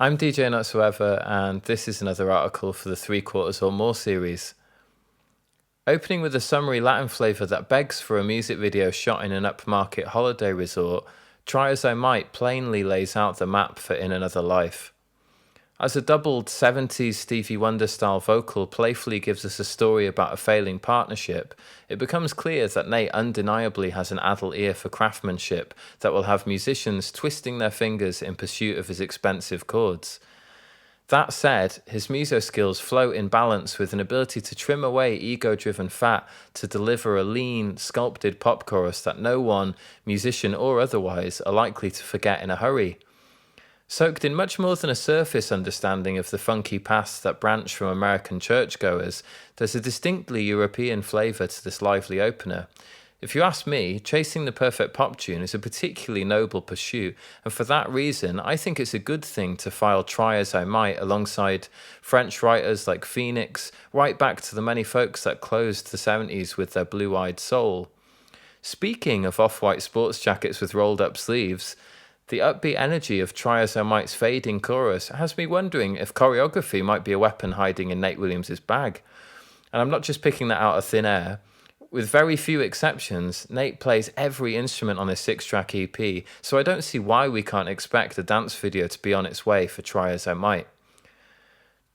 I'm DJ Notsoever, and this is another article for the 3/4 or more series. Opening with a summery Latin flavour that begs for a music video shot in an upmarket holiday resort, Try As I Might plainly lays out the map for In Another Life. As a doubled 70s Stevie Wonder style vocal playfully gives us a story about a failing partnership, it becomes clear that Nate undeniably has an adult ear for craftsmanship that will have musicians twisting their fingers in pursuit of his expensive chords. That said, his muso skills float in balance with an ability to trim away ego-driven fat to deliver a lean, sculpted pop chorus that no one, musician or otherwise, are likely to forget in a hurry. Soaked in much more than a surface understanding of the funky past that branch from American churchgoers, there's a distinctly European flavour to this lively opener. If you ask me, chasing the perfect pop tune is a particularly noble pursuit, and for that reason, I think it's a good thing to file Try As I Might alongside French writers like Phoenix, right back to the many folks that closed the 70s with their blue-eyed soul. Speaking of off-white sports jackets with rolled-up sleeves, the upbeat energy of Try As I Might's fading chorus has me wondering if choreography might be a weapon hiding in Nate Williams' bag. And I'm not just picking that out of thin air. With very few exceptions, Nate plays every instrument on this 6-track EP, so I don't see why we can't expect a dance video to be on its way for Try As I Might.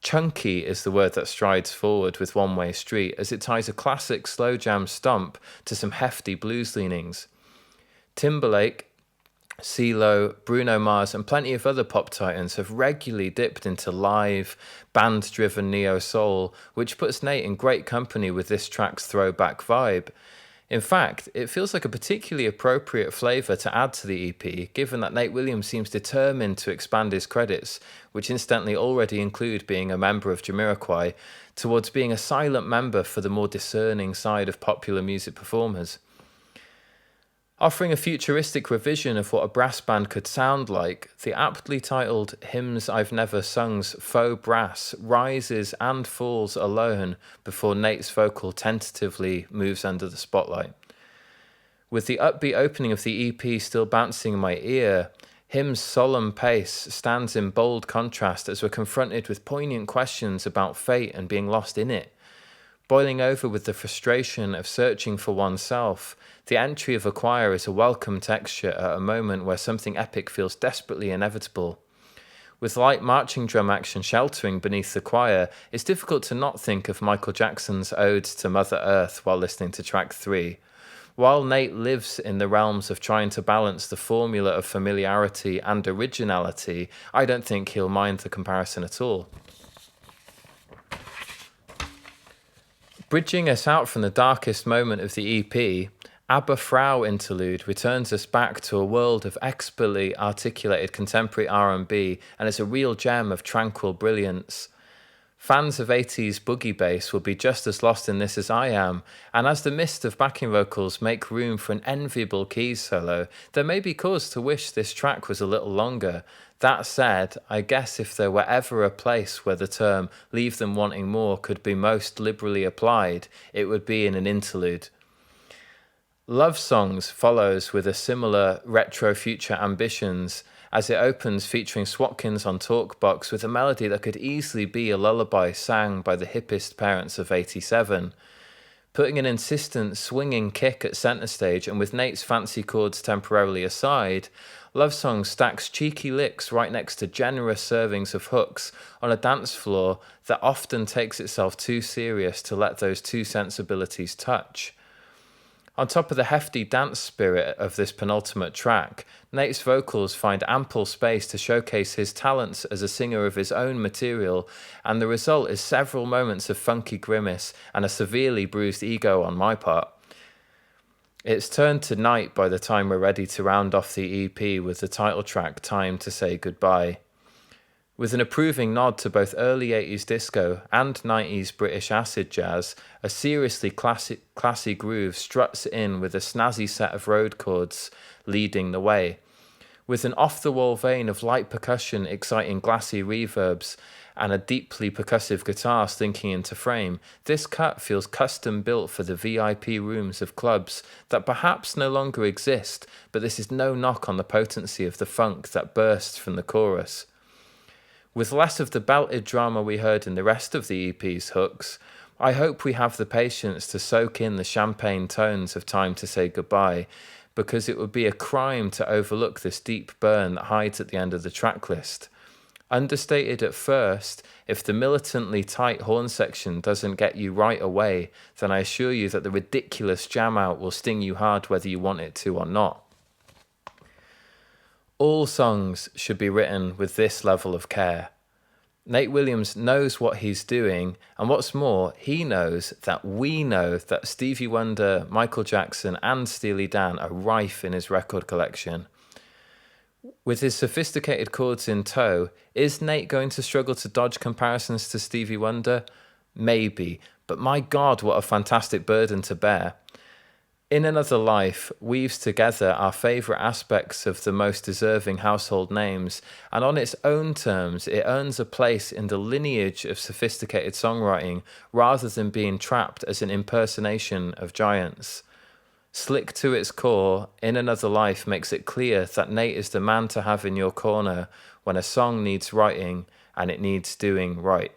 Chunky is the word that strides forward with One Way Street, as it ties a classic slow jam stomp to some hefty blues leanings. Timberlake, CeeLo, Bruno Mars, and plenty of other pop titans have regularly dipped into live, band-driven neo-soul, which puts Nate in great company with this track's throwback vibe. In fact, it feels like a particularly appropriate flavour to add to the EP, given that Nate Williams seems determined to expand his credits, which incidentally already include being a member of Jamiroquai, towards being a silent member for the more discerning side of popular music performers. Offering a futuristic revision of what a brass band could sound like, the aptly titled Hymns I've Never Sung's faux brass rises and falls alone before Nate's vocal tentatively moves under the spotlight. With the upbeat opening of the EP still bouncing in my ear, Hymn's solemn pace stands in bold contrast as we're confronted with poignant questions about fate and being lost in it. Boiling over with the frustration of searching for oneself, the entry of a choir is a welcome texture at a moment where something epic feels desperately inevitable. With light marching drum action sheltering beneath the choir, it's difficult to not think of Michael Jackson's Ode to Mother Earth while listening to track 3. While Nate lives in the realms of trying to balance the formula of familiarity and originality, I don't think he'll mind the comparison at all. Bridging us out from the darkest moment of the EP, Aber Frau interlude returns us back to a world of expertly articulated contemporary R&B and is a real gem of tranquil brilliance. Fans of 80s boogie bass will be just as lost in this as I am, and as the mist of backing vocals make room for an enviable keys solo, there may be cause to wish this track was a little longer. That said, I guess if there were ever a place where the term leave them wanting more could be most liberally applied, it would be in an interlude. Love Songs follows with a similar retro future ambitions as it opens featuring Swatkins on Talkbox with a melody that could easily be a lullaby sang by the hippest parents of 87. Putting an insistent swinging kick at centre stage and with Nate's fancy chords temporarily aside, Love Song stacks cheeky licks right next to generous servings of hooks on a dance floor that often takes itself too serious to let those two sensibilities touch. On top of the hefty dance spirit of this penultimate track, Nate's vocals find ample space to showcase his talents as a singer of his own material, and the result is several moments of funky grimace and a severely bruised ego on my part. It's turned to night by the time we're ready to round off the EP with the title track Time to Say Goodbye. With an approving nod to both early 80s disco and 90s British acid jazz, a seriously classy groove struts in with a snazzy set of road chords leading the way. With an off-the-wall vein of light percussion exciting glassy reverbs and a deeply percussive guitar slinking into frame, this cut feels custom-built for the VIP rooms of clubs that perhaps no longer exist, but this is no knock on the potency of the funk that bursts from the chorus. With less of the belted drama we heard in the rest of the EP's hooks, I hope we have the patience to soak in the champagne tones of Time to Say Goodbye, because it would be a crime to overlook this deep burn that hides at the end of the track list. Understated at first, if the militantly tight horn section doesn't get you right away, then I assure you that the ridiculous jam out will sting you hard whether you want it to or not. All songs should be written with this level of care. Nate Williams knows what he's doing, and what's more, he knows that we know that Stevie Wonder, Michael Jackson and Steely Dan are rife in his record collection. With his sophisticated chords in tow, is Nate going to struggle to dodge comparisons to Stevie Wonder? Maybe, but my God, what a fantastic burden to bear. In Another Life weaves together our favourite aspects of the most deserving household names, and on its own terms it earns a place in the lineage of sophisticated songwriting rather than being trapped as an impersonation of giants. Slick to its core, In Another Life makes it clear that Nate is the man to have in your corner when a song needs writing and it needs doing right.